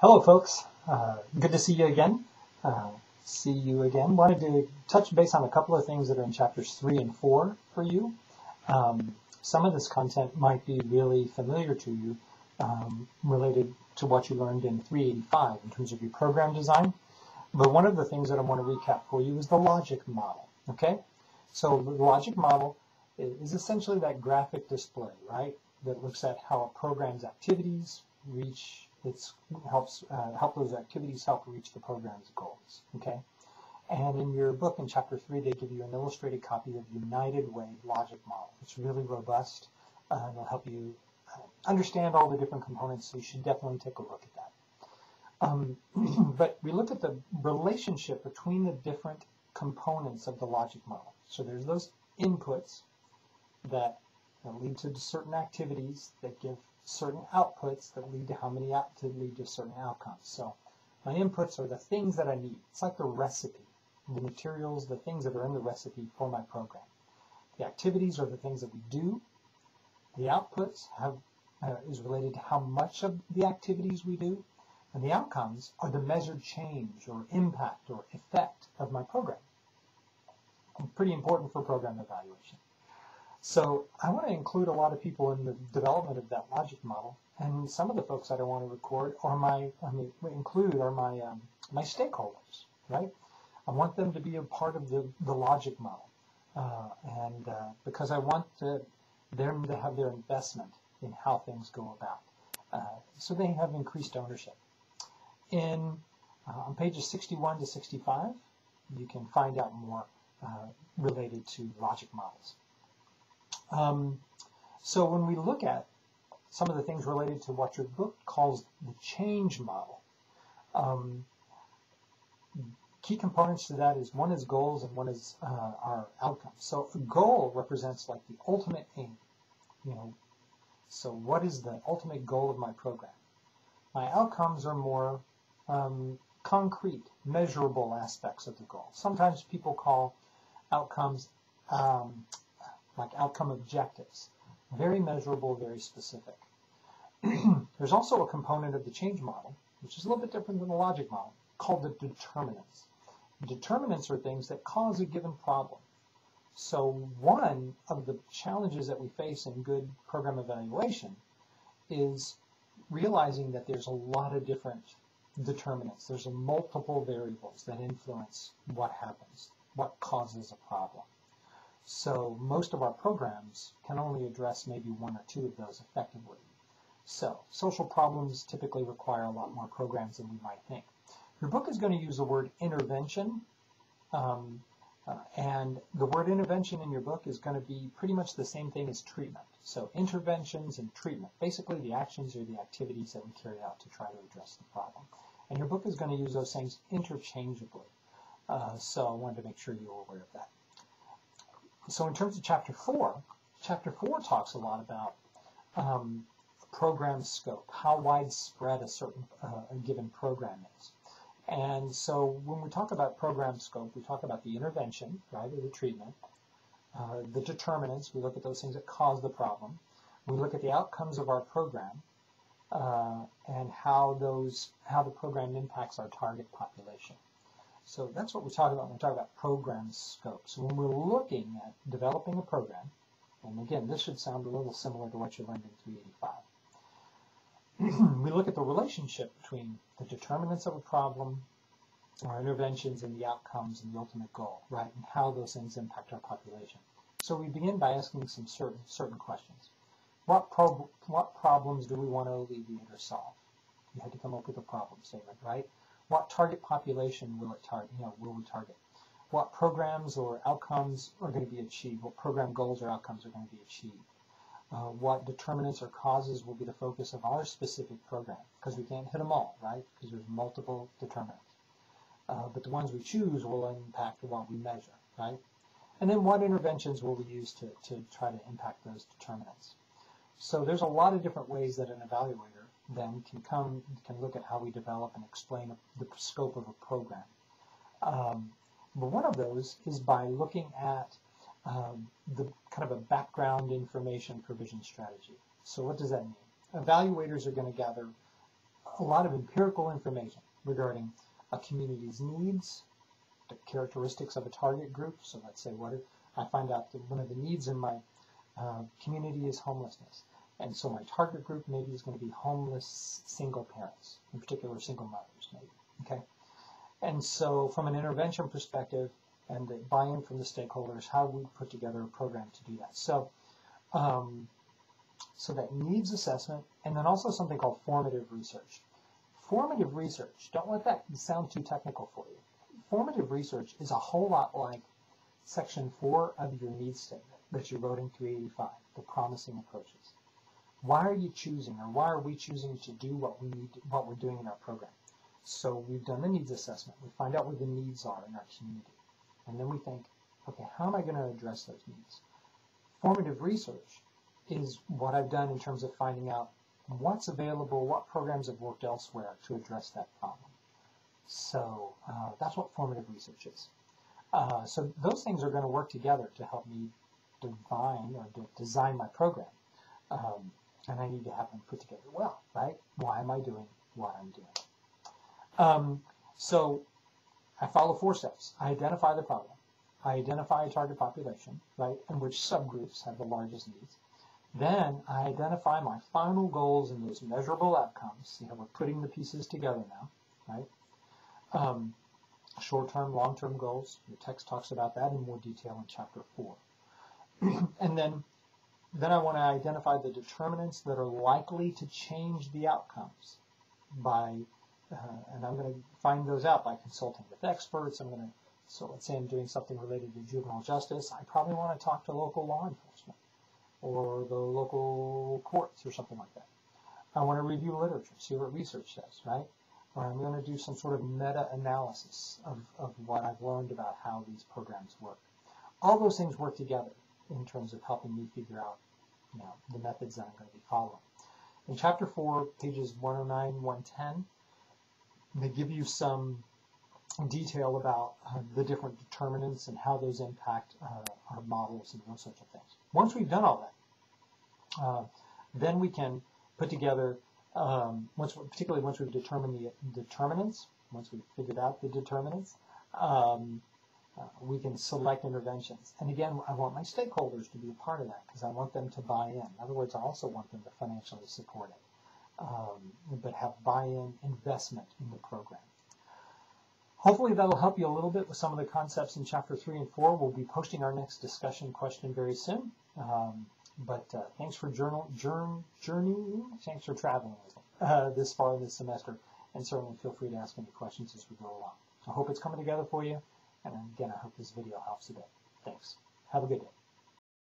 Hello, folks. Good to see you again. Wanted to touch base on a couple of things that are in chapters 3 and 4 for you. Some of this content might be really familiar to you, related to what you learned in 385 in terms of your program design. But one of the things that I want to recap for you is the logic model. Okay? So the logic model is essentially that graphic display, right? That looks at how a program's activities help those activities help reach the program's goals. Okay? And in your book in chapter 3, they give you an illustrated copy of United Way logic model. It's really robust, and it'll help you understand all the different components, so you should definitely take a look at that. But we look at the relationship between the different components of the logic model. So there's those inputs that lead to certain activities that give certain outputs that lead to certain outcomes. So my inputs are the things that I need. It's like the recipe, the materials, the things that are in the recipe for my program. The activities are the things that we do. The outputs is related to how much of the activities we do. And the outcomes are the measured change or impact or effect of my program. Pretty important for program evaluation. So I want to include a lot of people in the development of that logic model, and some of the folks that I want to record are my stakeholders, right? I want them to be a part of the logic model, because I want them to have their investment in how things go about, so they have increased ownership. On pages 61 to 65, you can find out more related to logic models. So when we look at some of the things related to what your book calls the change model, key components to that is one is goals and one is our outcomes. So a goal represents like the ultimate aim, so what is the ultimate goal of my program? My outcomes are more concrete, measurable aspects of the goal. Sometimes people call outcomes like outcome objectives. Very measurable, very specific. There's also a component of the change model, which is a little bit different than the logic model, called the determinants. Determinants are things that cause a given problem. So one of the challenges that we face in good program evaluation is realizing that there's a lot of different determinants. There's multiple variables that influence what happens, what causes a problem. So most of our programs can only address maybe one or two of those effectively. So social problems typically require a lot more programs than we might think. Your book is going to use the word intervention, and the word intervention in your book is going to be pretty much the same thing as treatment. So interventions and treatment, basically the actions or the activities that we carry out to try to address the problem. And your book is going to use those things interchangeably. So I wanted to make sure you were aware of that. So in terms of chapter 4 talks a lot about program scope, how widespread a given program is. And so when we talk about program scope, we talk about the intervention, right, or the treatment, the determinants. We look at those things that cause the problem. We look at the outcomes of our program, and how the program impacts our target population. So that's what we talk about when we talk about program scope. So when we're looking at developing a program, and again, this should sound a little similar to what you learned in 385. We look at the relationship between the determinants of a problem, our interventions, and the outcomes and the ultimate goal, right, and how those things impact our population. So we begin by asking some certain questions. What problems do we want to alleviate or solve? You had to come up with a problem statement, right? What target population will we target? What programs or outcomes are going to be achieved? What program goals or outcomes are going to be achieved? What determinants or causes will be the focus of our specific program? Because we can't hit them all, right? Because there's multiple determinants. But the ones we choose will impact what we measure, right? And then what interventions will we use to try to impact those determinants? So there's a lot of different ways that an evaluator then can look at how we develop and explain the scope of a program. But one of those is by looking at the kind of a background information provision strategy. So what does that mean? Evaluators are going to gather a lot of empirical information regarding a community's needs, the characteristics of a target group. So let's say I find out that one of the needs in my community is homelessness. And so my target group maybe is going to be homeless single parents, in particular single mothers maybe, okay? And so from an intervention perspective and the buy-in from the stakeholders, how we put together a program to do that. So, so that needs assessment, and then also something called formative research. Formative research, don't let that sound too technical for you. Formative research is a whole lot like section 4 of your needs statement that you wrote in 385, the promising approaches. Why are you choosing, or why are we choosing to do what we're doing in our program? So we've done the needs assessment. We find out where the needs are in our community. And then we think, okay, how am I going to address those needs? Formative research is what I've done in terms of finding out what's available, what programs have worked elsewhere to address that problem. So that's what formative research is. So those things are going to work together to help me define or design my program. And I need to have them put together well, right? Why am I doing what I'm doing? So I follow 4 steps. I identify the problem. I identify a target population, right, and which subgroups have the largest needs. Then I identify my final goals and those measurable outcomes. You know, we're putting the pieces together now, right? Short-term, long-term goals. The text talks about that in more detail in chapter 4. And then I want to identify the determinants that are likely to change the outcomes by, and I'm going to find those out by consulting with experts. So let's say I'm doing something related to juvenile justice. I probably want to talk to local law enforcement or the local courts or something like that. I want to review literature, see what research says, right? Or I'm going to do some sort of meta-analysis of what I've learned about how these programs work. All those things work together in terms of helping me figure out, you know, the methods that I'm going to be following. In chapter 4, pages 109, 110, they give you some detail about the different determinants and how those impact our models and those sorts of things. Once we've done all that, then we can put together, particularly once we've determined the determinants, once we've figured out the determinants, we can select interventions. And again, I want my stakeholders to be a part of that because I want them to buy in. In other words, I also want them to financially support it, but have buy-in, investment in the program. Hopefully that'll help you a little bit with some of the concepts in chapter 3 and 4. We'll be posting our next discussion question very soon. But thanks for journeying. Thanks for traveling this far this semester. And certainly feel free to ask any questions as we go along. I hope it's coming together for you. And again, I hope this video helps a bit. Thanks. Have a good day.